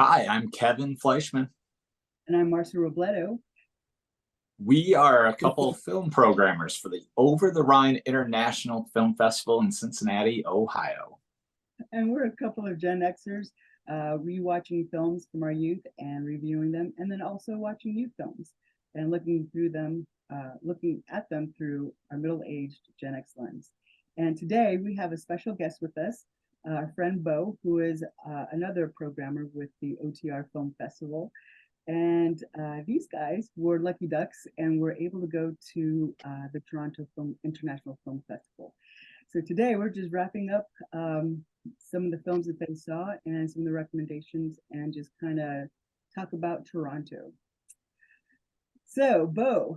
Hi, I'm Kevin Fleischman. And I'm Marcia Robledo, We are a couple of film programmers for the Over the Rhine International Film Festival in Cincinnati, Ohio. and we're a couple of Gen Xers rewatching films from our youth and reviewing them, and then also watching youth films and looking at them through our middle-aged Gen X lens. And today we have a special guest with us, our friend Bo, who is another programmer with the OTR Film Festival. And these guys were lucky ducks and were able to go to the Toronto International Film Festival. So today we're just wrapping up some of the films that they saw and some of the recommendations and just kind of talk about Toronto. So Bo,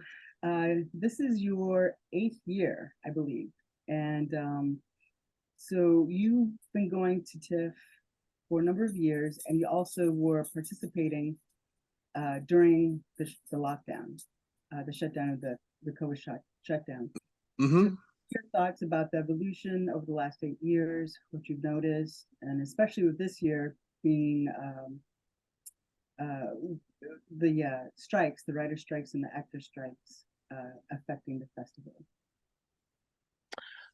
this is your 8th year, I believe. And so you've been going to TIFF for a number of years, and you also were participating during the lockdown, the shutdown of the COVID shutdown. Mm-hmm. So your thoughts about the evolution over the last 8 years, what you've noticed, and especially with this year being the strikes, the writer strikes and the actor strikes affecting the festival.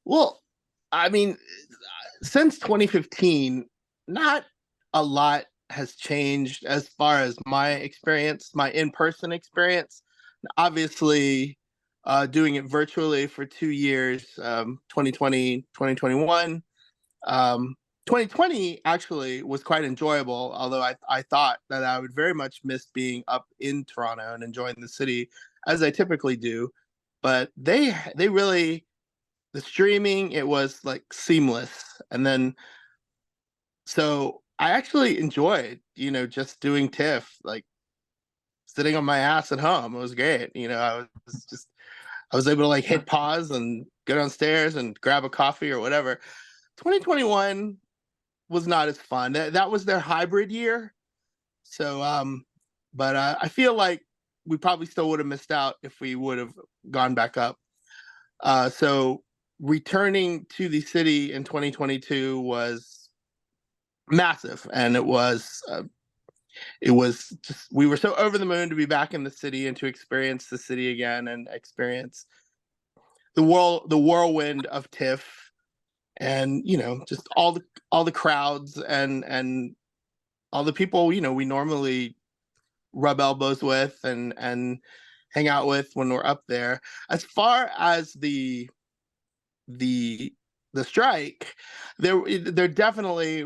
Well, I mean, since 2015, not a lot has changed as far as my experience, my in-person experience. Obviously, doing it virtually for 2 years, 2020, 2021. 2020 actually was quite enjoyable, although I thought that I would very much miss being up in Toronto and enjoying the city as I typically do. But they really, the streaming, it was like seamless. And then, so I actually enjoyed, just doing TIFF, like sitting on my ass at home. It was great. I was able to like hit pause and go downstairs and grab a coffee or whatever. 2021 was not as fun. That was their hybrid year. So, but I feel like we probably still would have missed out if we would have gone back up. So returning to the city in 2022 was massive, and it was just, we were so over the moon to be back in the city and to experience the city again and experience the whirlwind of TIFF, and just all the crowds and all the people we normally rub elbows with and hang out with when we're up there. As far as the strike, there definitely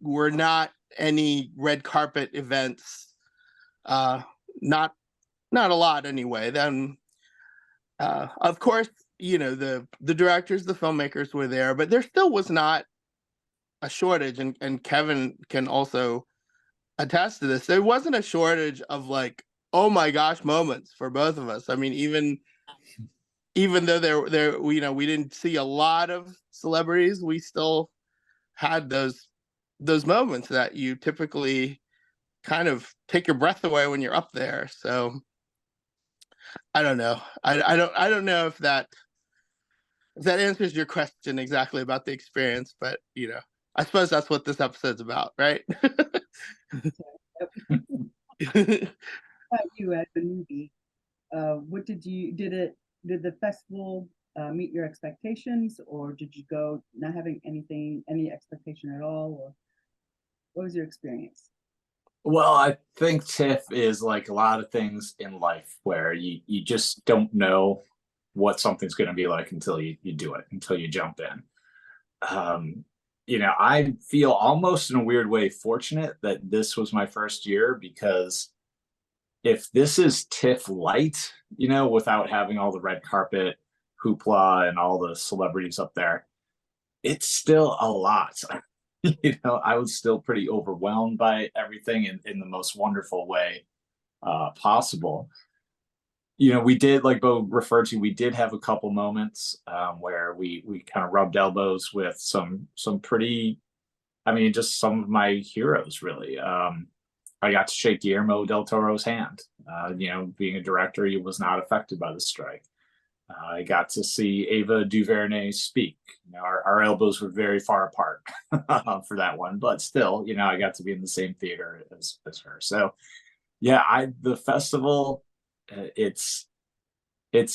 were not any red carpet events, not a lot anyway. Then of course the directors, the filmmakers were there, but there still was not a shortage, and Kevin can also attest to this. There wasn't a shortage of like, oh my gosh moments for both of us. I mean, even though there we didn't see a lot of celebrities, we still had those moments that you typically kind of take your breath away when you're up there. So I don't know. I don't know if that answers your question exactly about the experience, but I suppose that's what this episode's about, right? You as the newbie, what did the festival meet your expectations, or did you go not having any expectation at all, or what was your experience? Well, I think TIFF is like a lot of things in life where you just don't know what something's going to be like until you do it, until you jump in. I feel almost in a weird way fortunate that this was my first year, because if this is TIFF light, without having all the red carpet hoopla and all the celebrities up there, it's still a lot. I was still pretty overwhelmed by everything in the most wonderful way possible. We did, like Bo referred to, we did have a couple moments where we kind of rubbed elbows with some pretty, just some of my heroes, really. I got to shake Guillermo del Toro's hand. Being a director, he was not affected by the strike. I got to see Ava DuVernay speak. You know, our elbows were very far apart for that one, but still, you know, I got to be in the same theater as her. So yeah, the festival, it's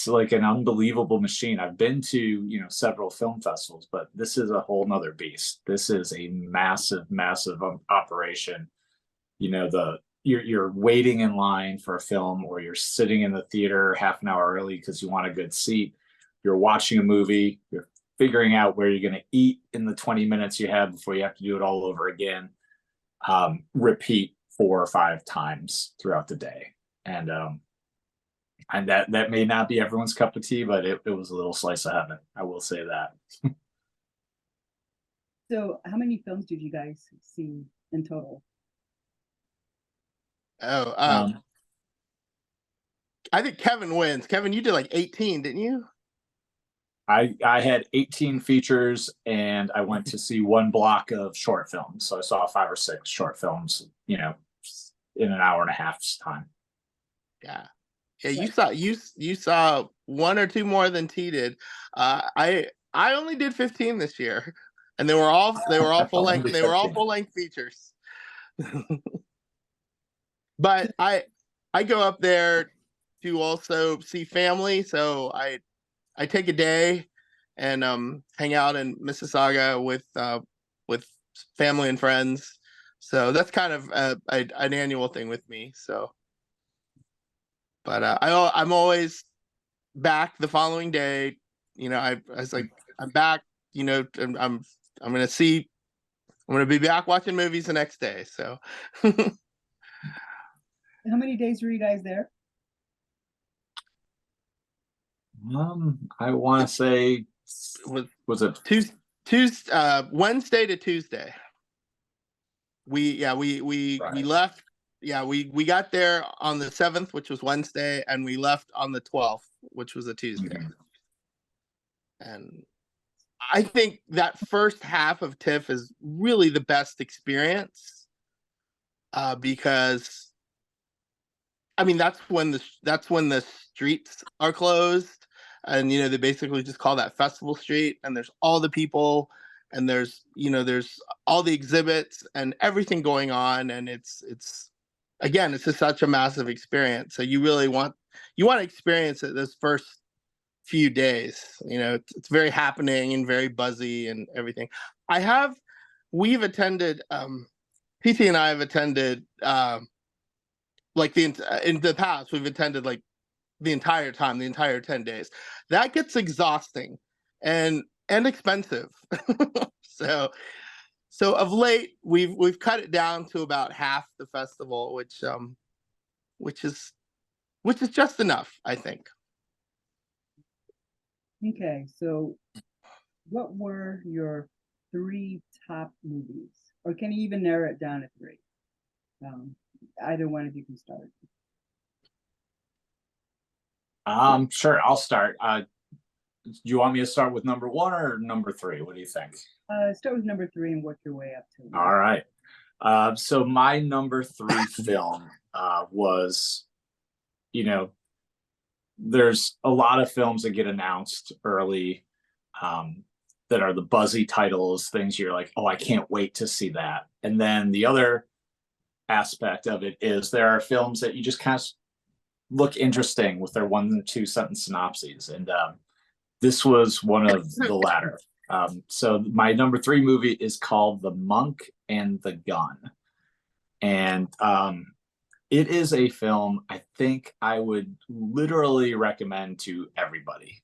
like an unbelievable machine. I've been to, you know, several film festivals, but this is a whole nother beast. This is a massive, massive operation. You know, you're waiting in line for a film, or you're sitting in the theater half an hour early because you want a good seat. You're watching a movie, you're figuring out where you're going to eat in the 20 minutes you have before you have to do it all over again. Repeat 4 or 5 times throughout the day. And that may not be everyone's cup of tea, but it was a little slice of heaven. I will say that. So how many films did you guys see in total? Oh, Um, I think Kevin wins. Kevin, you did like 18, didn't you? I had 18 features, and I went to see one block of short films. So I saw 5 or 6 short films, you know, in an hour and a half's time. Yeah. Yeah, you saw 1 or 2 more than T did. I only did 15 this year, and they were all full length. They were all full length features. But I go up there to also see family, so I take a day and hang out in Mississauga with family and friends. So that's kind of an annual thing with me. So, but I'm always back the following day. You know, I was like, I'm back. You know, I'm gonna be back watching movies the next day. So, How many days were you guys there? I want to say, was it Tuesday, Wednesday to Tuesday. We right? left. Yeah, we got there on the 7th, which was Wednesday, and we left on the 12th, which was a Tuesday. Mhm. And I think that first half of TIFF is really the best experience, because I mean that's when the streets are closed, and you know they basically just call that festival street, and there's all the people, and there's all the exhibits and everything going on, and it's again it's just such a massive experience. So you really want to experience it this first few days. You know, it's very happening and very buzzy and everything. We've attended, PT and I have attended, like in the past, we've attended like the entire 10 days. That gets exhausting and expensive. so of late we've cut it down to about half the festival, which is just enough, I think. Okay, so what were your 3 top movies? Or can you even narrow it down to 3? Either one of you can start. Sure, I'll start. Do you want me to start with number 1 or number 3? What do you think? Start with number 3 and work your way up to. All right. So my number 3 film was, you know, there's a lot of films that get announced early, that are the buzzy titles, things you're like, oh, I can't wait to see that. And then the other aspect of it is there are films that you just kind of look interesting with their 1 or 2 sentence synopses. And this was one of the latter. So my number 3 movie is called The Monk and the Gun. And it is a film I think I would literally recommend to everybody.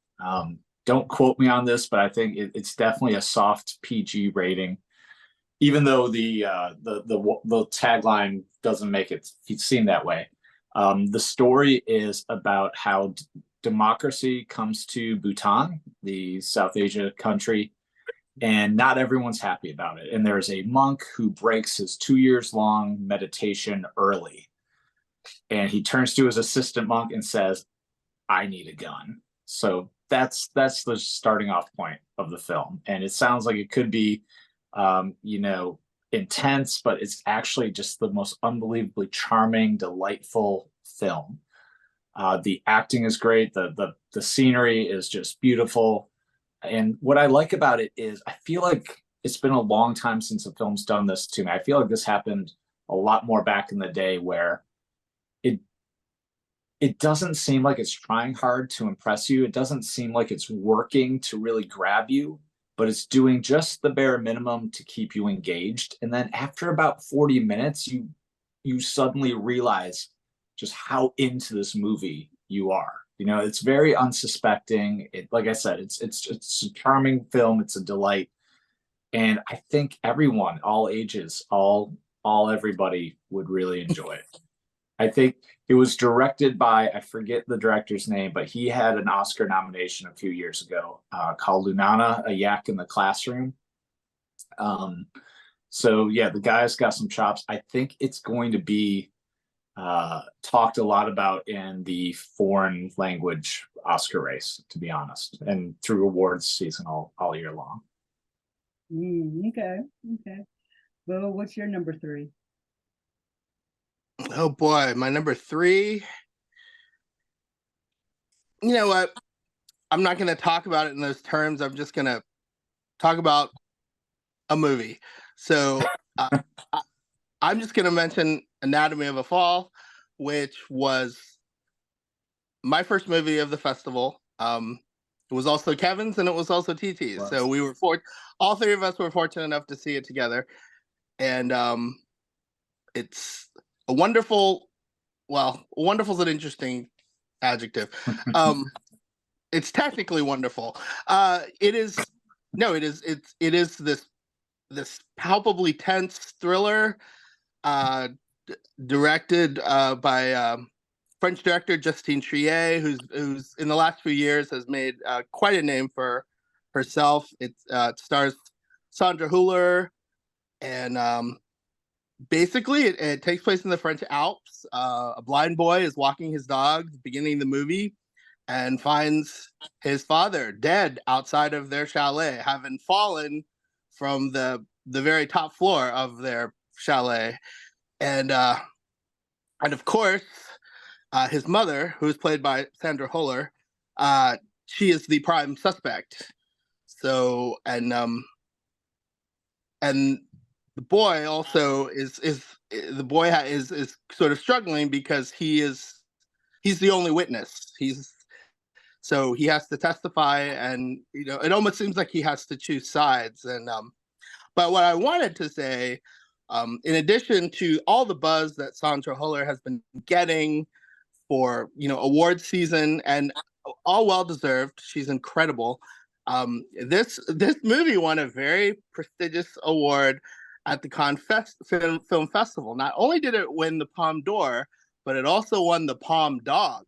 Don't quote me on this, but I think it's definitely a soft PG rating, even though the tagline doesn't make it seem that way. The story is about how democracy comes to Bhutan, the South Asia country, and not everyone's happy about it. And there's a monk who breaks his 2 years long meditation early. And he turns to his assistant monk and says, I need a gun. So that's the starting off point of the film. And it sounds like it could be, you know, intense, but it's actually just the most unbelievably charming, delightful film. The acting is great. The scenery is just beautiful. And what I like about it is I feel like it's been a long time since a film's done this to me. I feel like this happened a lot more back in the day where it it doesn't seem like it's trying hard to impress you. It doesn't seem like it's working to really grab you, but it's doing just the bare minimum to keep you engaged. And then after about 40 minutes, you suddenly realize just how into this movie you are. You know, it's very unsuspecting. It, like I said, it's a charming film. It's a delight, and I think everyone, all ages, all everybody would really enjoy it. I think it was directed by, I forget the director's name, but he had an Oscar nomination a few years ago called Lunana, A Yak in the Classroom. Um, so yeah, the guy's got some chops. I think it's going to be talked a lot about in the foreign language Oscar race, to be honest, and through awards season all year long. Okay. Okay. Well, what's your number three? Oh boy, my number three. You know what? I'm not going to talk about it in those terms. I'm just going to talk about a movie. So I'm just going to mention Anatomy of a Fall, which was my first movie of the festival. It was also Kevin's and it was also TT's. Wow. So we were all three of us were fortunate enough to see it together. And it's a wonderful, well, wonderful is an interesting adjective. It's technically wonderful. It is this palpably tense thriller, directed by French director Justine Triet, who's in the last few years has made quite a name for herself. It stars Sandra Hüller, and basically it takes place in the French Alps. A blind boy is walking his dog at the beginning of the movie and finds his father dead outside of their chalet, having fallen from the very top floor of their chalet. And of course, his mother, who is played by Sandra Hüller, she is the prime suspect. So and the boy also is sort of struggling because he's the only witness. So he has to testify, and it almost seems like he has to choose sides. And but what I wanted to say, in addition to all the buzz that Sandra Hüller has been getting for award season, and all well deserved, she's incredible. This movie won a very prestigious award at the Cannes Film Festival. Not only did it win the Palme d'Or, but it also won the Palme Dog.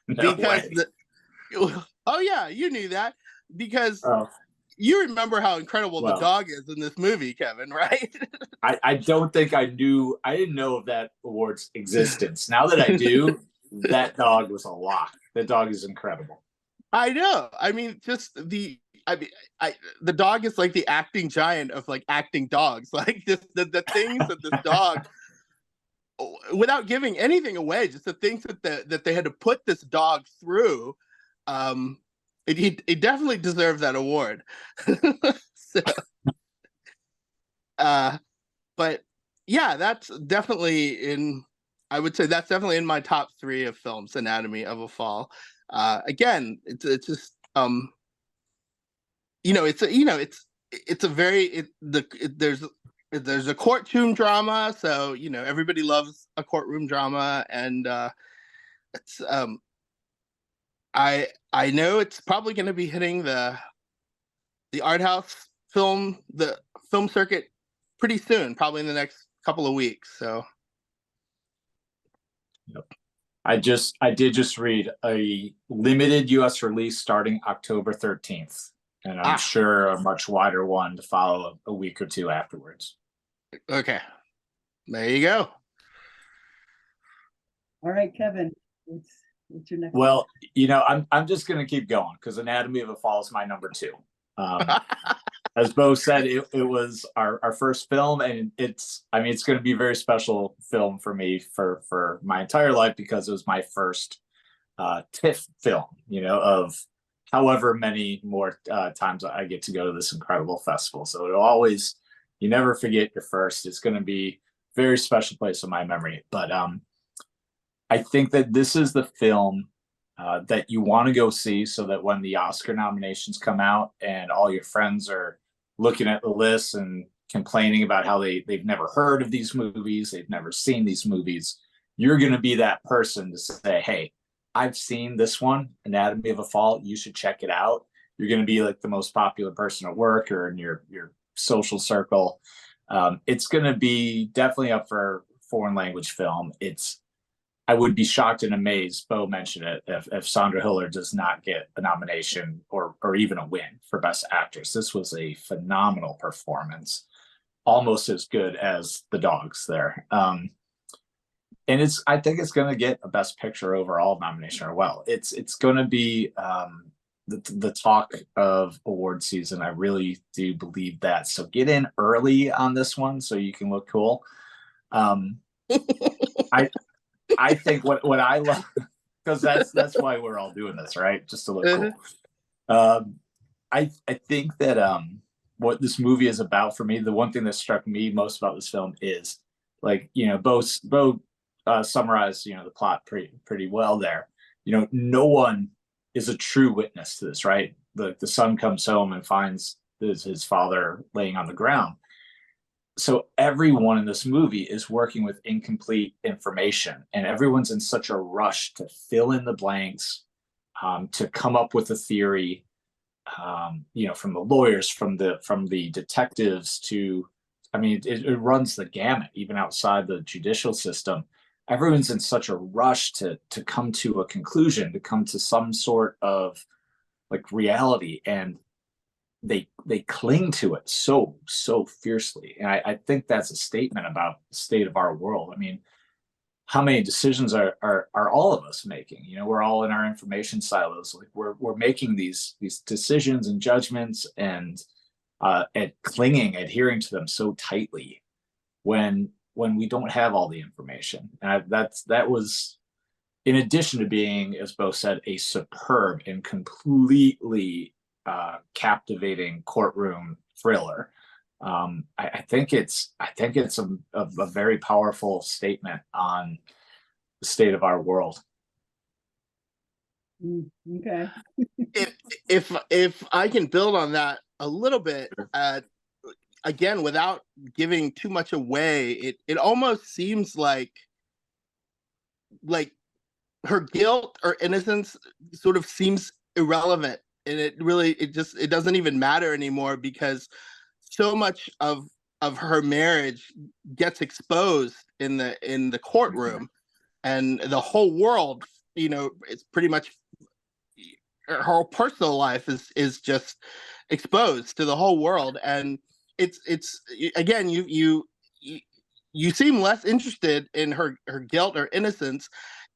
No because way. Oh yeah, you knew that because Oh, you remember how incredible the well, dog is in this movie, Kevin, right? I don't think I didn't know of that award's existence. Now that I do, that dog was a lock. That dog is incredible. I know. I mean, the dog is like the acting giant of like acting dogs. Like the things that this dog, without giving anything away, just the things that they had to put this dog through. It definitely deserved that award. So, but yeah, that's definitely in. I would say that's definitely in my top three of films. Anatomy of a Fall. Again, it's just it's a very there's a courtroom drama, so everybody loves a courtroom drama, and it's I know it's probably going to be hitting the art house the film circuit pretty soon, probably in the next couple of weeks. So Yep. I did just read a limited US release starting October 13th, and I'm sure a much wider one to follow a week or two afterwards. Okay, there you go. All right, Kevin, what's your next Well, I'm just gonna keep going because Anatomy of a Fall is my number two. as Bo said, it was our first film, and I mean, it's going to be a very special film for me for my entire life because it was my first TIFF film, you know, of however many more times I get to go to this incredible festival. So it'll always, you never forget your first. It's going to be a very special place in my memory. But I think that this is the film that you want to go see so that when the Oscar nominations come out and all your friends are looking at the list and complaining about how they've never heard of these movies, they've never seen these movies, you're going to be that person to say, hey, I've seen this one, Anatomy of a Fall. You should check it out. You're going to be like the most popular person at work or in your social circle. It's going to be definitely up for foreign language film. I would be shocked and amazed, Bo mentioned it, if Sandra Hiller does not get a nomination or even a win for Best Actress. This was a phenomenal performance, almost as good as the dogs there. And I think it's going to get a Best Picture overall nomination as well. It's going to be the talk of award season. I really do believe that. So get in early on this one so you can look cool. I think what I love, because that's why we're all doing this, right? Just to look cool. I think that what this movie is about for me, the one thing that struck me most about this film is, like, you know, Bo summarized, you know, the plot pretty well there. You know, no one is a true witness to this, right? The son comes home and finds his father laying on the ground. So everyone in this movie is working with incomplete information, and everyone's in such a rush to fill in the blanks, to come up with a theory. You know, from the lawyers, from the detectives to, I mean, it runs the gamut, even outside the judicial system. Everyone's in such a rush to come to a conclusion, to come to some sort of like reality, and they cling to it so fiercely. And I think that's a statement about the state of our world. I mean, how many decisions are all of us making? You know, we're all in our information silos. Like we're making these decisions and judgments and adhering to them so tightly when we don't have all the information. And that was, in addition to being, as Bo said, a superb and completely captivating courtroom thriller. I think it's a very powerful statement on the state of our world. Okay. If I can build on that a little bit, again, without giving too much away, it almost seems like her guilt or innocence sort of seems irrelevant, and it doesn't even matter anymore because so much of her marriage gets exposed in the courtroom, and the whole world, you know, it's pretty much her whole personal life is just exposed to the whole world. And it's again, you seem less interested in her guilt or innocence,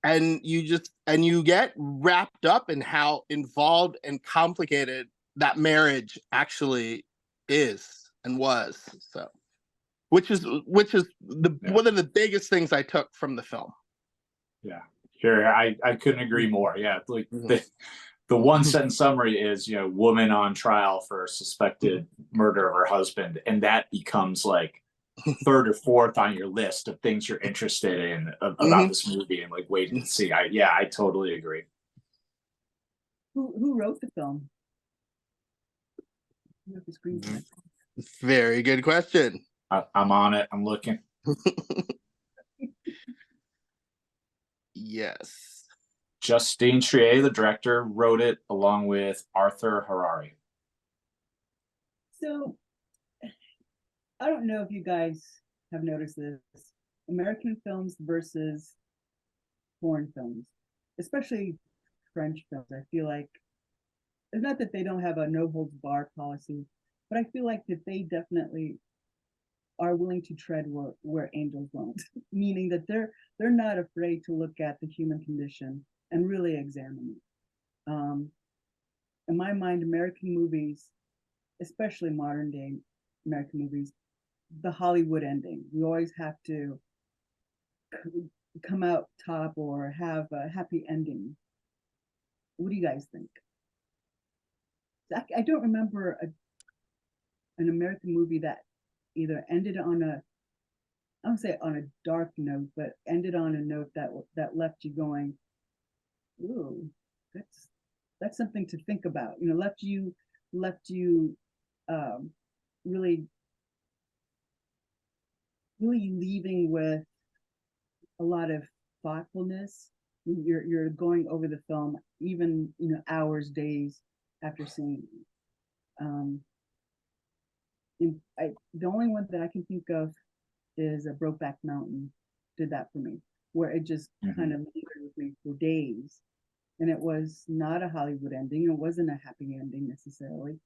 and you get wrapped up in how involved and complicated that marriage actually is and was. So which is one of the biggest things I took from the film. Yeah, sure. I couldn't agree more. Yeah, like the one sentence summary is, you know, woman on trial for suspected murder of her husband, and that becomes like third or fourth on your list of things you're interested in about this movie and like waiting to see. I totally agree. Who wrote the film? Who wrote the screenplay? Very good question. I'm on it. I'm looking. Yes. Justine Triet, the director, wrote it along with Arthur Harari. So I don't know if you guys have noticed this. American films versus foreign films, especially French films. I feel like it's not that they don't have a no holds bar policy, but I feel like that they definitely are willing to tread where angels won't, meaning that they're not afraid to look at the human condition and really examine it. In my mind, American movies especially modern day American movies, the Hollywood ending. We always have to come out top or have a happy ending. What do you guys think? I don't remember an American movie that either ended on a, I don't say on a dark note, but ended on a note that left you going, ooh, that's something to think about. You know, left you really really leaving with a lot of thoughtfulness. You're going over the film even, you know, hours, days after seeing it. The only one that I can think of is a Brokeback Mountain. Did that for me, where it just kind of lingered with me for days, and it was not a Hollywood ending. It wasn't a happy ending necessarily.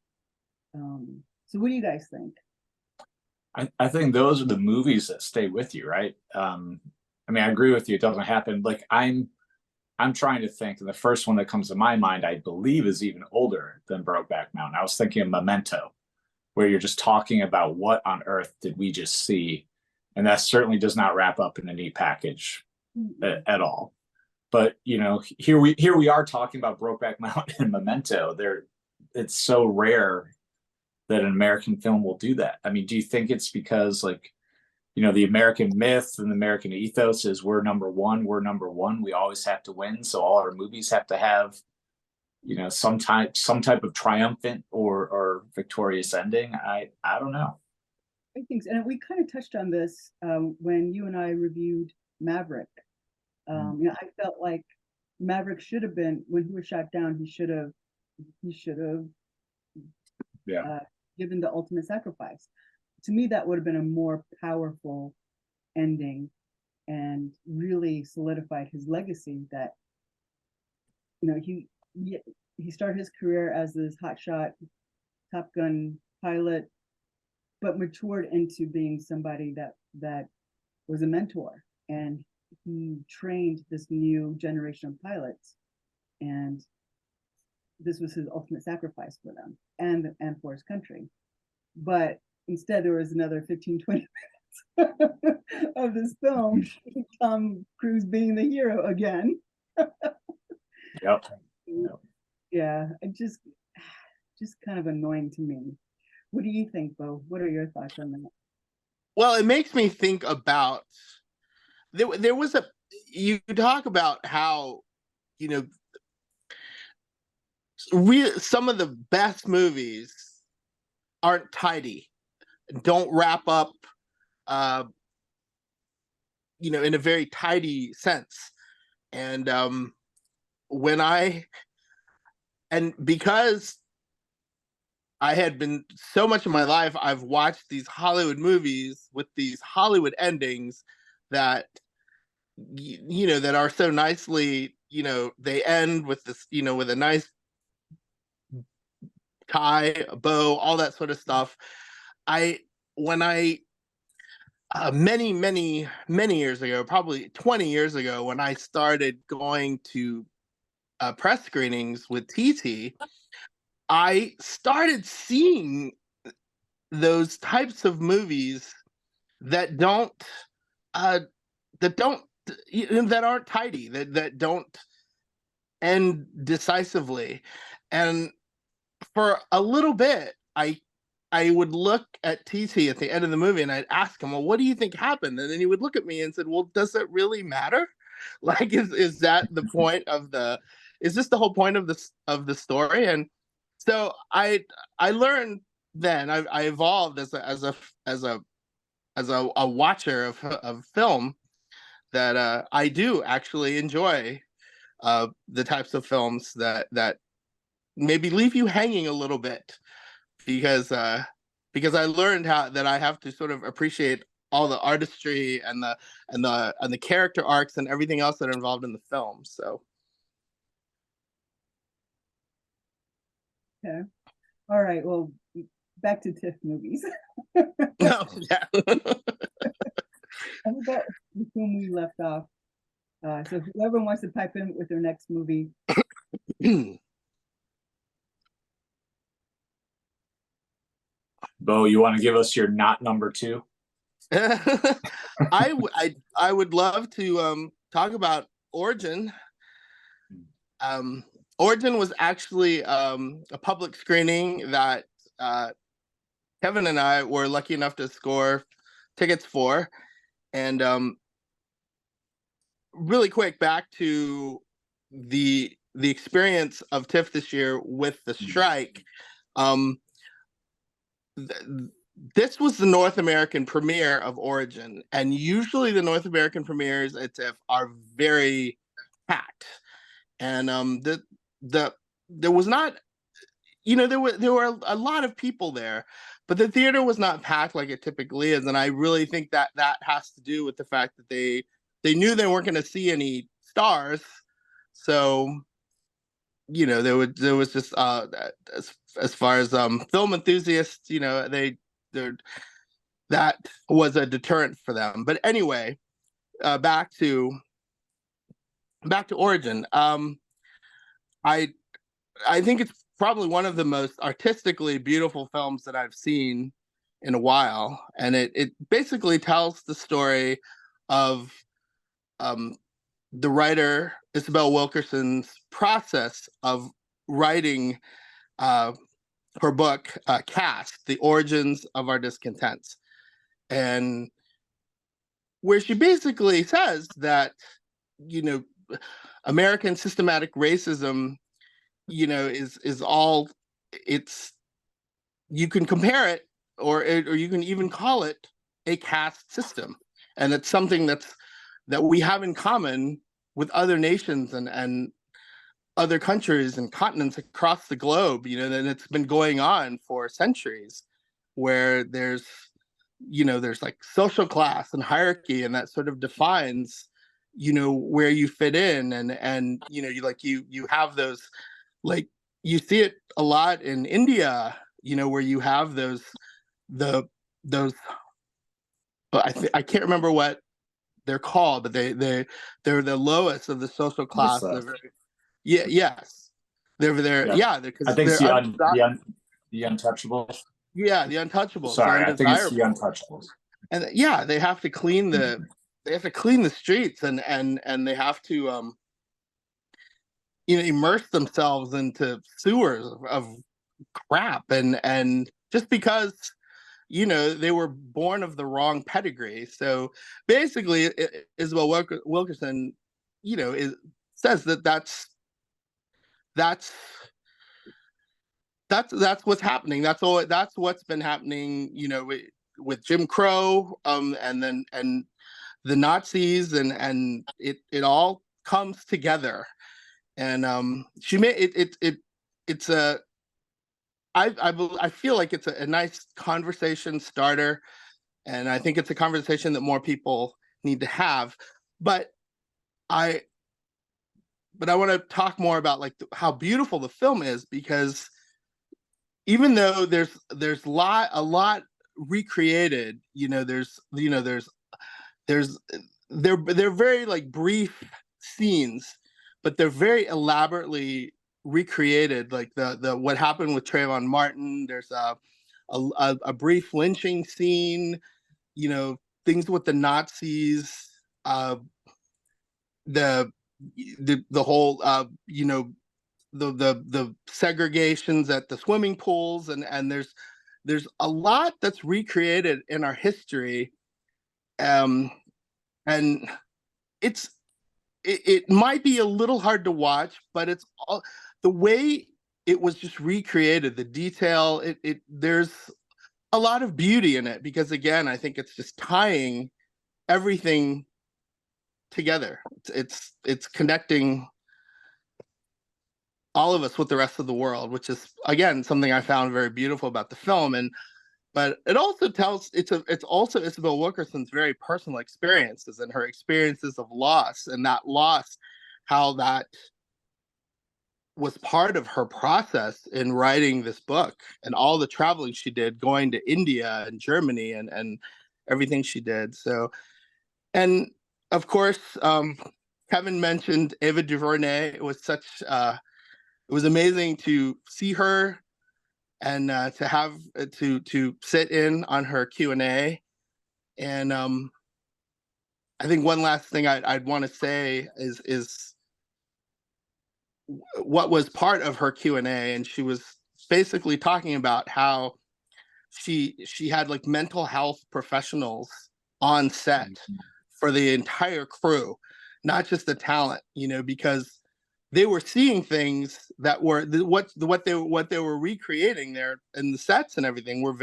So, what do you guys think? I think those are the movies that stay with you, right? I mean, I agree with you. It doesn't happen. Like I'm trying to think, and the first one that comes to my mind, I believe, is even older than Brokeback Mountain. I was thinking of Memento, where you're just talking about what on earth did we just see, and that certainly does not wrap up in a neat package at all. But you know, here we are talking about Brokeback Mountain and Memento. It's so rare that an American film will do that. I mean, do you think it's because, like, you know, the American myth and the American ethos is we're number one, we always have to win, so all our movies have to have, you know, some type of triumphant or victorious ending? I don't know. I think so. And we kind of touched on this when you and I reviewed Maverick. You know, I felt like Maverick should have been, when he was shot down, he should have Yeah. given the ultimate sacrifice. To me, that would have been a more powerful ending and really solidified his legacy. That, you know, he started his career as this hotshot Top Gun pilot, but matured into being somebody that was a mentor, and he trained this new generation of pilots, and this was his ultimate sacrifice for them and for his country. But instead, there was another 15-20 minutes of this film, Tom Cruise being the hero again. Yep. Yep. Yeah, it just kind of annoying to me. What do you think, Bo? What are your thoughts on that? Well, it makes me think about there was a you talk about how, you know, some of the best movies aren't tidy, don't wrap up you know, in a very tidy sense. And when I and because I had been so much of my life, I've watched these Hollywood movies with these Hollywood endings that, you know, that are so nicely, you know, they end with this, you know, with a nice tie, a bow, all that sort of stuff. When I many years ago, probably 20 years ago, when I started going to press screenings with TT, I started seeing those types of movies that don't uh that don't that aren't tidy, that don't end decisively. And for a little bit, I would look at TT at the end of the movie and I'd ask him, well, what do you think happened? And then he would look at me and said, well, does it really matter? Like, is that the point of is this the whole point of the story? And so I learned then, I evolved as a watcher of film, that I do actually enjoy the types of films that maybe leave you hanging a little bit, because I learned how that I have to sort of appreciate all the artistry and the character arcs and everything else that are involved in the film. So Okay. All right. Well, back to TIFF movies. no, yeah. I forgot with whom we left off. So whoever wants to pipe in with their next movie. Bo, you want to give us your not number two? I would love to talk about Origin. Origin was actually a public screening that Kevin and I were lucky enough to score tickets for. And really quick, back to the experience of TIFF this year with the strike. This was the North American premiere of Origin, and usually the North American premieres at TIFF are very packed. And there was not, there were a lot of people there, but the theater was not packed like it typically is. And I really think that has to do with the fact that they knew they weren't going to see any stars, so there was just as far as film enthusiasts, that was a deterrent for them. But anyway, back to Origin. I think it's probably one of the most artistically beautiful films that I've seen in a while, and it basically tells the story of the writer Isabel Wilkerson's process of writing her book, Cast: The Origins of Our Discontents, and where she basically says that, American systematic racism, is all, you can compare it, or you can even call it a caste system, and it's something that we have in common with other nations and other countries and continents across the globe, and it's been going on for centuries, where there's like social class and hierarchy, and that sort of defines, where you fit in, and you have those, like, you see it a lot in India, where you have those I can't remember what they're called, but they're the lowest of the social class. Yes, they're because I think it's they're the Untouchables. Yeah, the Untouchables, Sorry, the I think it's the Undesirables, Untouchables. and they have to clean the streets, and they have to immerse themselves into sewers of crap, and just because they were born of the wrong pedigree. So basically, Isabel Wilkerson, says that's what's happening. That's what's been happening, with Jim Crow, and the Nazis, and it all comes together. And she made it's a I feel like it's a nice conversation starter, and I think it's a conversation that more people need to have. But I want to talk more about, like, how beautiful the film is, because even though there's a lot recreated, they're very, like, brief scenes, but they're very elaborately recreated, like the what happened with Trayvon Martin. There's a brief lynching scene, things with the Nazis, the whole the segregations at the swimming pools, and there's a lot that's recreated in our history, and it might be a little hard to watch, but it's all, the way it was just recreated, the detail, there's a lot of beauty in it, because again, I think it's just tying everything together. It's connecting all of us with the rest of the world, which is, again, something I found very beautiful about the film. But it also tells, it's also Isabel Wilkerson's very personal experiences, and her experiences of loss, and that loss, how that was part of her process in writing this book, and all the traveling she did, going to India and Germany, and everything she did. So, and of course, Kevin mentioned Ava DuVernay. It was amazing to see her and to have to sit in on her Q&A. And I think one last thing I'd want to say is what was part of her Q&A, and she was basically talking about how she had like mental health professionals on set for the entire crew, not just the talent, because they were seeing things that were what they were recreating there in the sets and everything were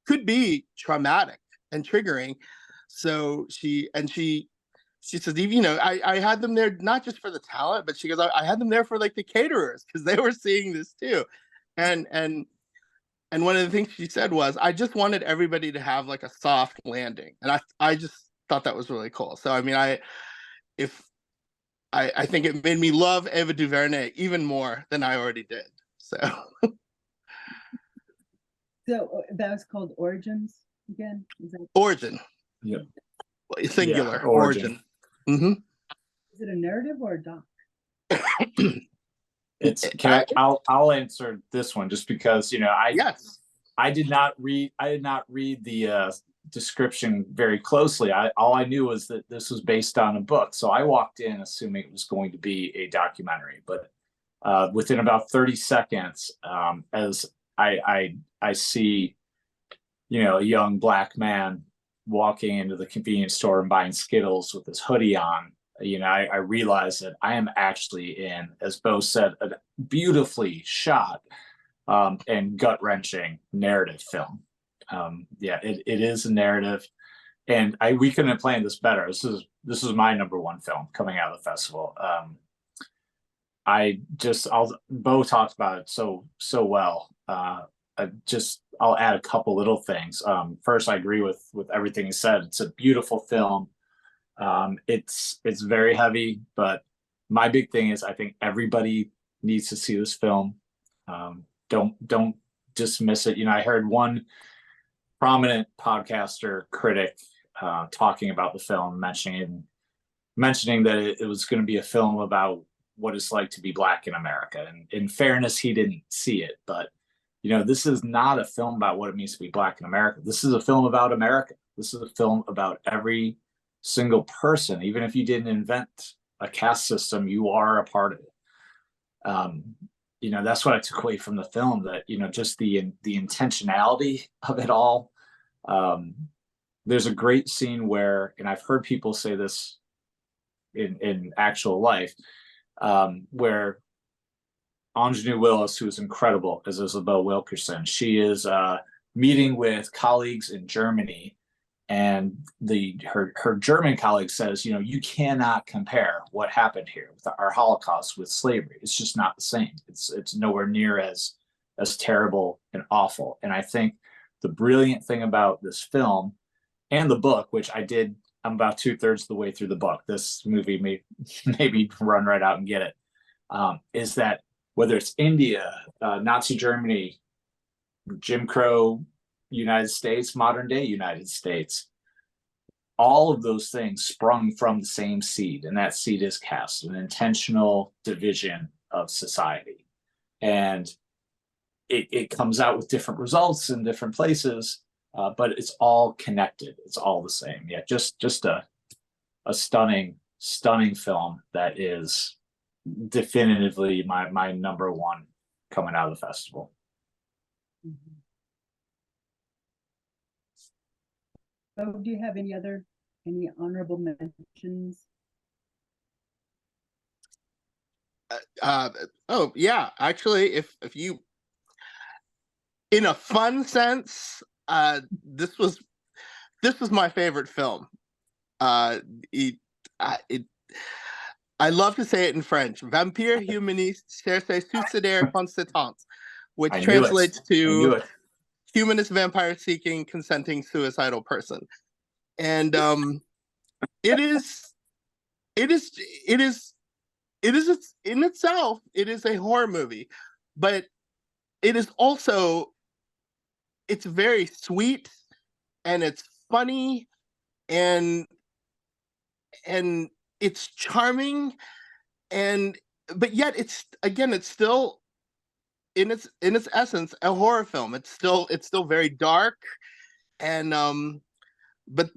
could be traumatic and triggering. So she says, I had them there not just for the talent, but she goes, I had them there for like the caterers because they were seeing this too. And one of the things she said was, I just wanted everybody to have like a soft landing. And I just thought that was really cool. So, I mean, I think it made me love Ava DuVernay even more than I already did. So that was called Origins again? Is that Origin. Yep. Singular. Yeah, Origin. Mm-hmm. Is it a narrative or a doc? I'll answer this one just because I did not read the description very closely. All I knew was that this was based on a book, so I walked in assuming it was going to be a documentary. But within about 30 seconds, as I see, a young black man walking into the convenience store and buying Skittles with his hoodie on, I realized that I am actually in, as Bo said, a beautifully shot and gut-wrenching narrative film. It is a narrative, and we couldn't have planned this better. This is my number one film coming out of the festival. Bo talked about it so well. I'll add a couple little things. First, I agree with everything he said. It's a beautiful film. It's very heavy, but my big thing is I think everybody needs to see this film. Don't dismiss it. I heard one prominent podcaster critic talking about the film, mentioning that it was going to be a film about what it's like to be Black in America. And in fairness, he didn't see it, but this is not a film about what it means to be Black in America. This is a film about America. This is a film about every single person. Even if you didn't invent a caste system, you are a part of it. That's what I took away from the film, that, just the intentionality of it all. There's a great scene where, and I've heard people say this in actual life, where Ingenue Willis, who is incredible as Isabel Wilkerson, she is meeting with colleagues in Germany, and her German colleague says, you cannot compare what happened here with our Holocaust with slavery. It's just not the same. It's nowhere near as terrible and awful. And I think the brilliant thing about this film and the book, which I'm about 2/3 of the way through the book. This movie may maybe run right out and get it. Is that whether it's India, Nazi Germany, Jim Crow, United States, modern day United States, all of those things sprung from the same seed, and that seed is caste, an intentional division of society. And it comes out with different results in different places, but it's all connected. It's all the same. Yeah, just a stunning film that is definitively my number one coming out of the festival. Mm-hmm. So do you have any honorable mentions? Oh yeah, actually, if you, in a fun sense, this was my favorite film. I love to say it in French: Vampire humaniste cherche suicidaire conséquent, which translates to humanist vampire seeking consenting suicidal person. And it is in itself, it is a horror movie, but it is also, it's very sweet and it's funny and it's charming, but yet it's still in its essence a horror film. It's still very dark, and but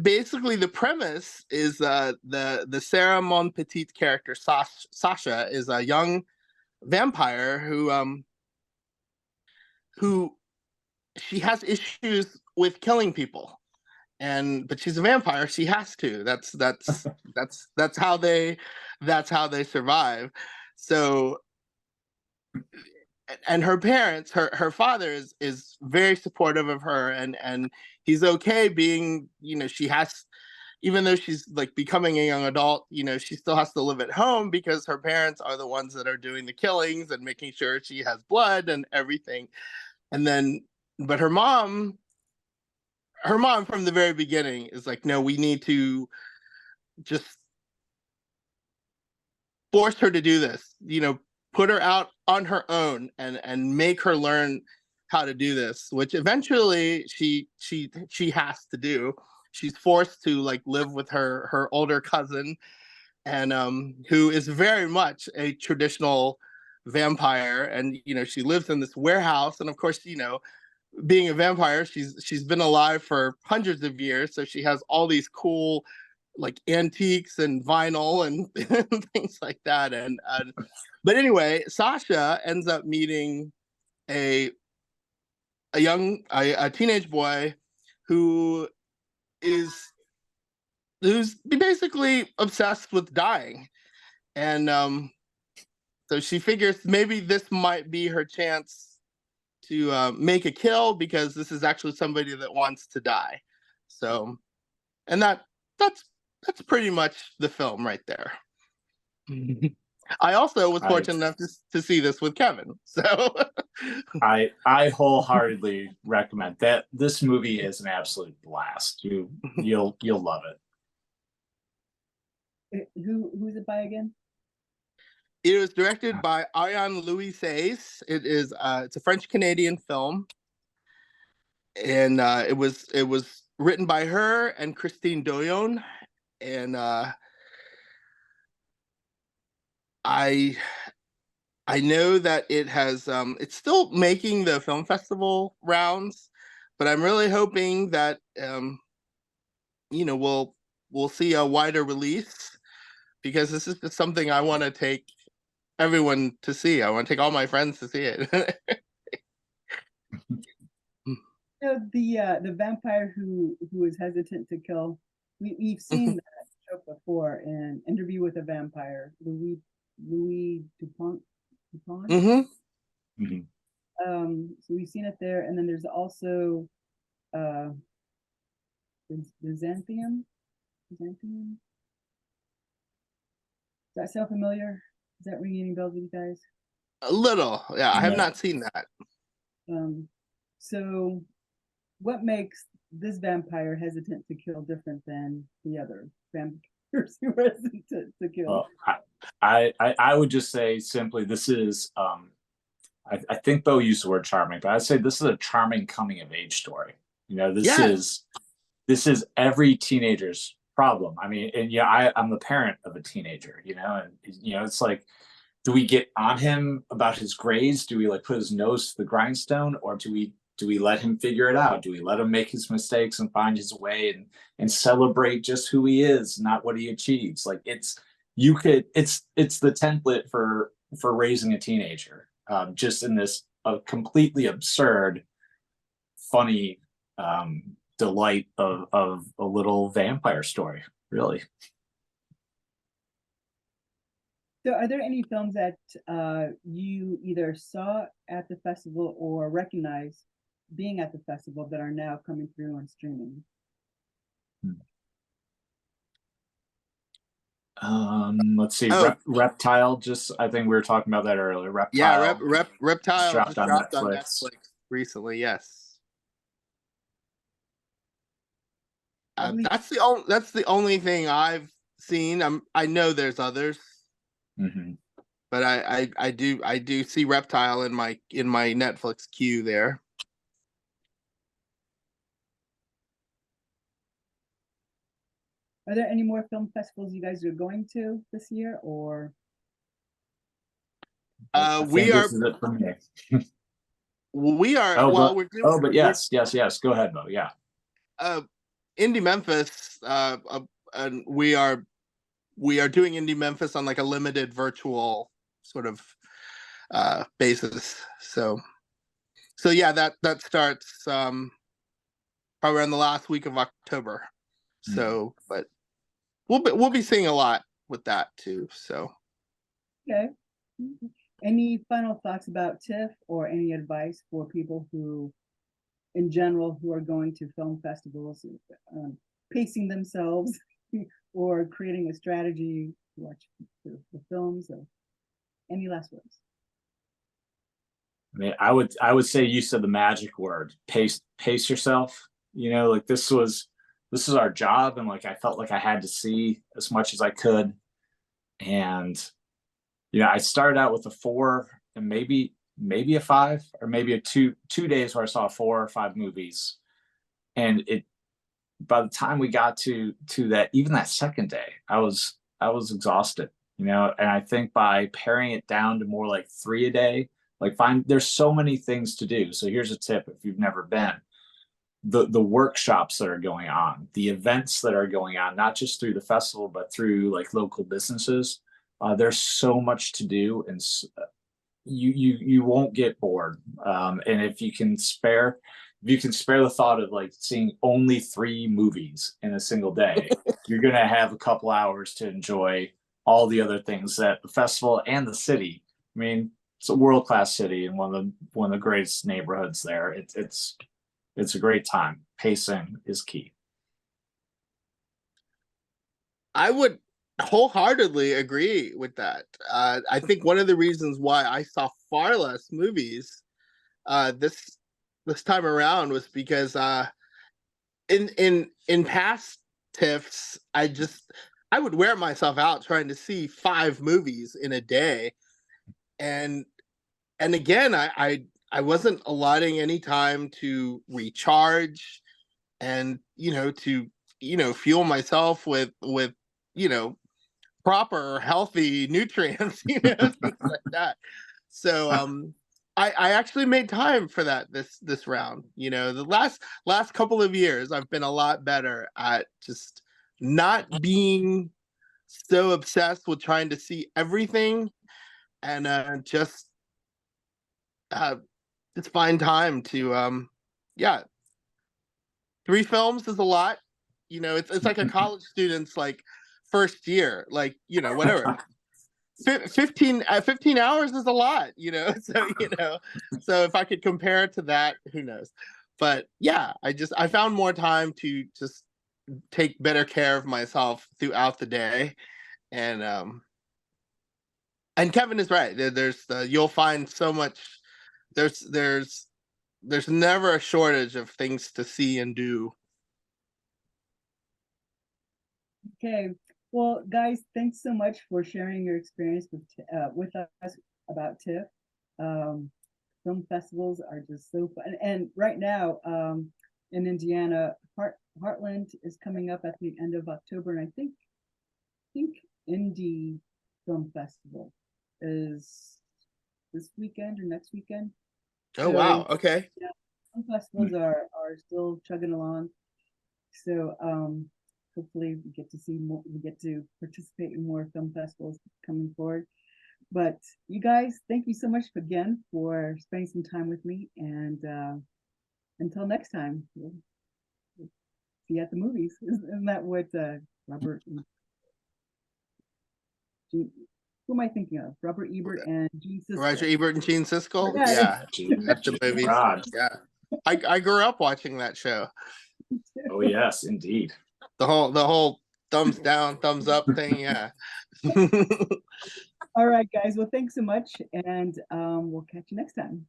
basically the premise is the Sarah Mon Petit character Sasha is a young vampire who she has issues with killing people, but she's a vampire, she has to. That's how they survive. So, and her parents, her father is very supportive of her, and he's okay being, she has, even though she's like becoming a young adult, she still has to live at home because her parents are the ones that are doing the killings and making sure she has blood and everything. And then, but her mom from the very beginning is like, no, we need to just force her to do this, put her out on her own and make her learn how to do this, which eventually she has to do. She's forced to like live with her older cousin, and who is very much a traditional vampire, and she lives in this warehouse, and of course, being a vampire, she's been alive for hundreds of years, so she has all these cool like antiques and vinyl and things like that. And but anyway, Sasha ends up meeting a a teenage boy who is who's basically obsessed with dying, and so she figures maybe this might be her chance to make a kill, because this is actually somebody that wants to die. So, and that's that's pretty much the film right there. I also was I fortunate enough to see this with Kevin. So I wholeheartedly recommend that. This movie is an absolute blast. You'll love it. Who's it by again? it was directed by Ariane Louis Sayes. It's a French Canadian film, and it was written by her and Christine Doyon, and I I know that it's still making the film festival rounds, but I'm really hoping that we'll see a wider release, because this is just something I want to take everyone to see. I want to take all my friends to see it. So the vampire who is hesitant to kill. We've seen that show before in Interview with a Vampire. Louis Dupont. Dupont. Hmm. Mhm. So we've seen it there, and then there's also uh, Byzantium. Byzantium. Does that sound familiar? Is that ringing any bells with you guys? A little, yeah. I have No. not seen that. So what makes this vampire hesitant to kill different than the other vampires who are hesitant to kill? Well, I would just say simply this is I think Bo used the word charming, but I'd say this is a charming coming of age story. This Yes. is every teenager's problem. I mean, and I'm the parent of a teenager, and it's like, do we get on him about his grades? Do we like put his nose to the grindstone, or do we let him figure it out? Do we let him make his mistakes and find his way and celebrate just who he is, not what he achieves? Like it's the template for raising a teenager, just in this completely absurd, funny delight of a little vampire story, really. So are there any films that you either saw at the festival or recognize being at the festival that are now coming through on streaming? Let's see. Oh, Reptile. Just I think we were talking about that earlier. yeah. Reptile Reptile just dropped on dropped on Netflix. Netflix recently. Yes. I believe That's the only thing I've seen. I know there's others, Mm-hmm. but I do see Reptile in my Netflix queue there. Are there any more film festivals you guys are going to this year, or I We think are this is it for me. well, we're doing but yes. Go ahead, Mo. Yeah. Indie Memphis, and we are doing Indie Memphis on like a limited virtual sort of basis. So yeah, that starts probably around the last week of October. So, but we'll be seeing a lot with that too. So, Okay. Any final thoughts about TIFF or any advice for people who, in general, who are going to film festivals, pacing themselves or creating a strategy to watch the films? Or any last words? I mean, I would say you said the magic word, pace yourself. You know, like this is our job, and like I felt like I had to see as much as I could. And you know, I started out with a 4 and maybe a 5, or maybe a 2 days where I saw 4 or 5 movies. And it by the time we got to that, even that second day, I was exhausted, you know. And I think by paring it down to more like 3 a day, like there's so many things to do. So here's a tip: if you've never been, the workshops that are going on, the events that are going on, not just through the festival but through like local businesses, there's so much to do, and you won't get bored. And if you can spare the thought of like seeing only 3 movies in a single day, you're gonna have a couple hours to enjoy all the other things that the festival and the city. I mean, it's a world-class city and one of the greatest neighborhoods there. It's a great time. Pacing is key. I would wholeheartedly agree with that. I think one of the reasons why I saw far less movies this time around was because in past TIFFs, I would wear myself out trying to see 5 movies in a day, and again I wasn't allotting any time to recharge and to fuel myself with proper healthy nutrients, things like that. So I actually made time for that this round. The last couple of years I've been a lot better at just not being so obsessed with trying to see everything, and just find time to yeah, 3 films is a lot. It's like a college student's like first year, like whatever. 15 hours is a lot, so if I could compare it to that, who knows. But yeah, I found more time to just take better care of myself throughout the day. And Kevin is right. You'll find so much. There's never a shortage of things to see and do. Okay. Well, guys, thanks so much for sharing your experience with us about TIFF. Film festivals are just so fun. And right now, in Indiana, Heartland is coming up at the end of October, and I think Indie Film Festival is this weekend or next weekend. Oh, wow. Okay. Yeah, film festivals are still chugging along. So hopefully we get to see more, we get to participate in more film festivals coming forward. But you guys, thank you so much again for spending some time with me. And until next time, we'll see you at the movies. Isn't that what Robert? Who am I thinking of? Robert Ebert and Gene Siskel. Roger Ebert and Gene Siskel. Yeah. At the movies. Yeah, I grew up watching that show. Oh yes, indeed. The whole thumbs down, thumbs up thing. Yeah. All right, guys. Well, thanks so much, and we'll catch you next time.